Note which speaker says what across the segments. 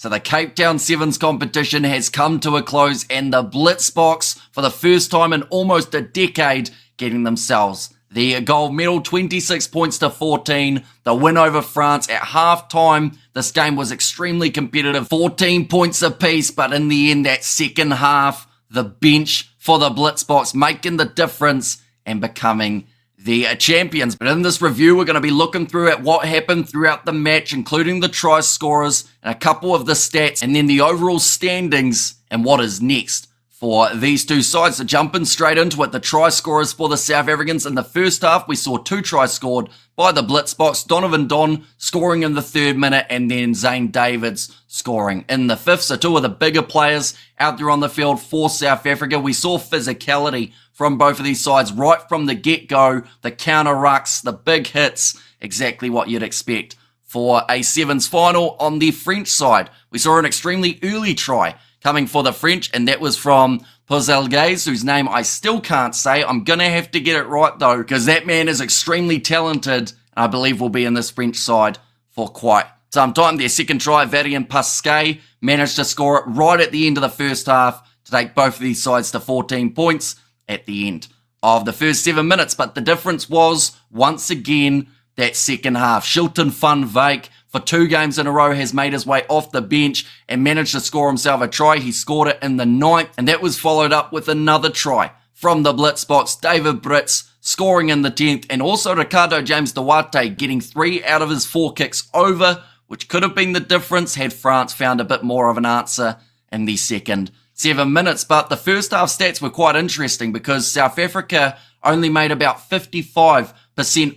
Speaker 1: So the Cape Town Sevens competition has come to a close, and the Blitzboks, for the first time in almost a decade, getting themselves the gold medal, 26 points to 14. The win over France at halftime. This game was extremely competitive, 14 points apiece, but in the end, that second half, the bench for the Blitzboks making the difference and becoming the champions. But in this review, we're going to be looking through at what happened throughout the match, including the try scorers and a couple of the stats, and then the overall standings and what is next for these two sides. So jumping straight into it, the try scorers for the South Africans. In the first half, we saw 2 tries scored by the Blitzboks. Donovan Don scoring in the 3rd minute, and then Zane Davids scoring in the 5th. So 2 of the bigger players out there on the field for South Africa. We saw physicality from both of these sides right from the get-go, the counter-rucks, the big hits, exactly what you'd expect for a Sevens final. On the French side, we saw an extremely early try coming for the French, and that was from Pozelgaise, whose name I still can't say. I'm going to have to get it right, though, because that man is extremely talented, and I believe will be in this French side for quite some time. Their second try, Varian Pasquet, managed to score it right at the end of the first half to take both of these sides to 14 points at the end of the first 7 minutes. But the difference was, once again, that second half. Shilton van Wyk, for 2 games in a row, has made his way off the bench and managed to score himself a try. He scored it in the 9th, and that was followed up with another try from the Blitzboks. David Brits scoring in the 10th, and also Ricardo James Duarte getting 3 out of his 4 kicks over, which could have been the difference had France found a bit more of an answer in the second 7 minutes. But the first half stats were quite interesting because South Africa only made about 55%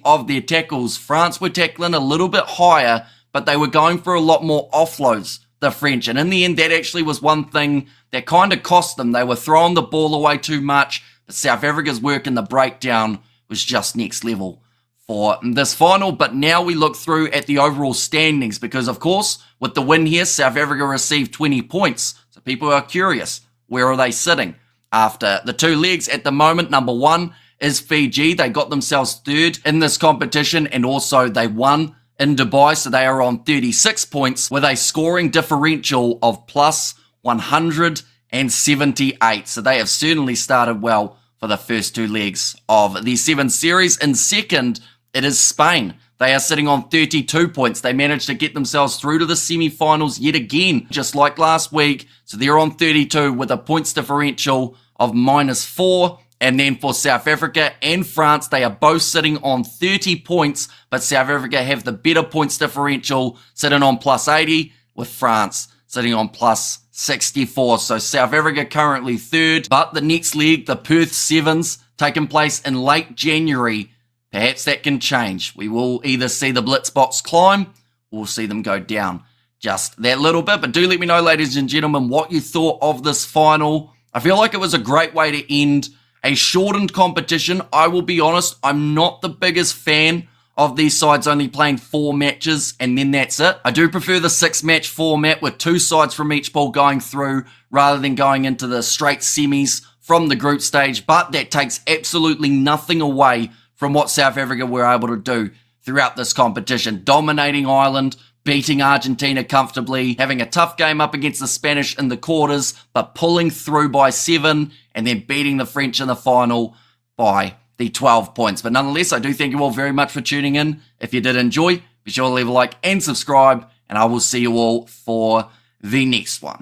Speaker 1: of their tackles. France were tackling a little bit higher, but they were going for a lot more offloads, the French. And in the end, that actually was one thing that kind of cost them. They were throwing the ball away too much, but South Africa's work in the breakdown was just next level for this final. But now we look through at the overall standings because, of course, with the win here, South Africa received 20 points. So people are curious, where are they sitting after the 2 legs? At the moment, number 1 is Fiji. They got themselves 3rd in this competition, and also they won in Dubai, so they are on 36 points with a scoring differential of plus 178. So they have certainly started well for the first 2 legs of the 7 series. In second, it is Spain. They are sitting on 32 points. They managed to get themselves through to the semi-finals yet again, just like last week. So they're on 32 with a points differential of -4. And then for South Africa and France, they are both sitting on 30 points, but South Africa have the better points differential, sitting on plus 80, with France sitting on plus 64. So South Africa currently 3rd, but the next leg, the Perth Sevens, taking place in late January. Perhaps that can change. We will either see the Blitzboks climb, or we'll see them go down just that little bit. But do let me know, ladies and gentlemen, what you thought of this final. I feel like it was a great way to end a shortened competition. I will be honest, I'm not the biggest fan of these sides only playing 4 matches and then that's it. I do prefer the 6-match format with 2 sides from each pool going through rather than going into the straight semis from the group stage, but that takes absolutely nothing away from what South Africa were able to do throughout this competition. Dominating Ireland, beating Argentina comfortably, having a tough game up against the Spanish in the quarters, but pulling through by 7 and then beating the French in the final by the 12 points. But nonetheless, I do thank you all very much for tuning in. If you did enjoy, be sure to leave a like and subscribe, and I will see you all for the next one.